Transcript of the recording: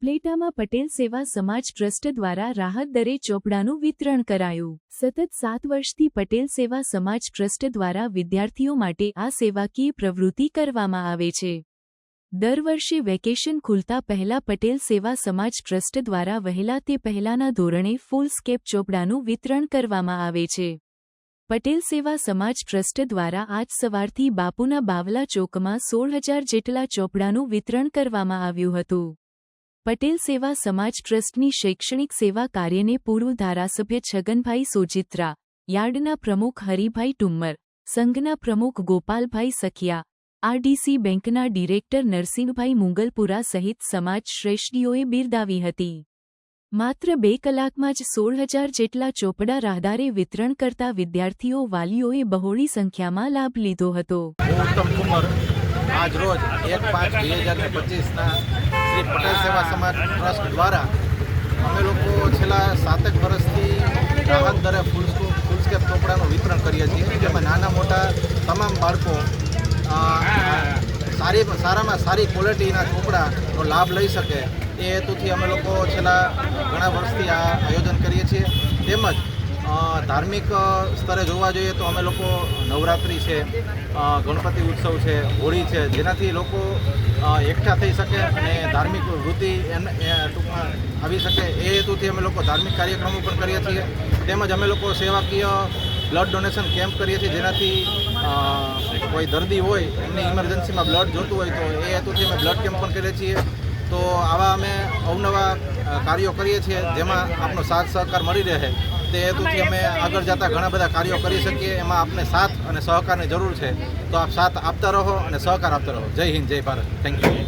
ઉપલેટામાં પટેલ સેવા સમાજ ટ્રસ્ટ દ્વારા રાહત દરે ચોપડાનું વિતરણ કરાયું। સતત 7 વર્ષથી પટેલ સેવા સમાજ ટ્રસ્ટ દ્વારા વિદ્યાર્થીઓ માટે આ સેવાકીય પ્રવૃત્તિ કરવામાં આવે છે। દર વર્ષે વેકેશન ખુલતા પહેલા પટેલ સેવા સમાજ ટ્રસ્ટ દ્વારા વહેલા તે પહેલાના ધોરણે ફૂલ સ્કેપ ચોપડાનું વિતરણ કરવામાં આવે છે। પટેલ સેવા સમાજ ટ્રસ્ટ દ્વારા આજ સવારથી બાપુના બાવલા ચોકમાં 16,000 જેટલા ચોપડાનું વિતરણ કરવામાં આવ્યું હતું। પટેલ સેવા સમાજ ટ્રસ્ટની શૈક્ષણિક સેવા કાર્યને પૂર્વ ધારાસભ્ય છગનભાઈ સોજિત્રા, યાર્ડના પ્રમુખ હરિભાઈ ટુમ્મર, સંઘના પ્રમુખ ગોપાલભાઈ સખિયા, આરડીસી બેંકના ડિરેક્ટર નરસિંહભાઈ મુંગલપુરા સહિત સમાજ શ્રેષ્ઠીઓએ બિરદાવી હતી। માત્ર 2 કલાકમાં જ 16,000 જેટલા ચોપડા રાહદારે વિતરણ કરતા વિદ્યાર્થીઓ વાલીઓએ બહોળી સંખ્યામાં લાભ લીધો હતો। ઉત્તમ કુમાર આજ રોજ 1/5/2025ના શ્રી પટેલ સેવા સમાજ ટ્રસ્ટ દ્વારા અમે લોકો છેલ્લા 7 વર્ષથી રાહત દરે ફૂલસ્કેપ ચોપડાનું વિતરણ કરીએ છીએ, જેમાં નાના મોટા તમામ બાળકો સારામાં સારી ક્વોલિટીના ચોપડાનો લાભ લઈ શકે એ હેતુથી અમે લોકો છેલ્લા ઘણા વર્ષથી આ આયોજન કરીએ છીએ। તેમજ ધાર્મિક સ્તરે જોવા જોઈએ તો અમે લોકો નવરાત્રિ છે, ગણપતિ ઉત્સવ છે, હોળી છે, જેનાથી લોકો એકઠા થઈ શકે અને ધાર્મિક વૃત્તિ ટૂંકમાં આવી શકે એ હેતુથી અમે લોકો ધાર્મિક કાર્યક્રમો પણ કરીએ છીએ। તેમજ અમે લોકો સેવાકીય બ્લડ ડોનેશન કેમ્પ કરીએ છીએ, જેનાથી કોઈ દર્દી હોય એમની ઇમરજન્સીમાં બ્લડ જોતું હોય તો એ હેતુથી અમે બ્લડ કેમ્પ પણ કરીએ છીએ। તો આવા અમે અવનવા કાર્યો કરીએ છીએ, જેમાં આપનો સાથ સહકાર મળી રહે તે હેતુથી અમે આગળ જતાં ઘણા બધા કાર્યો કરી શકીએ। એમાં આપને સાથ અને સહકારની જરૂર છે, તો આપ સાથ આપતા રહો અને સહકાર આપતા રહો। જય હિન્દ, જય ભારત, થેન્ક યુ।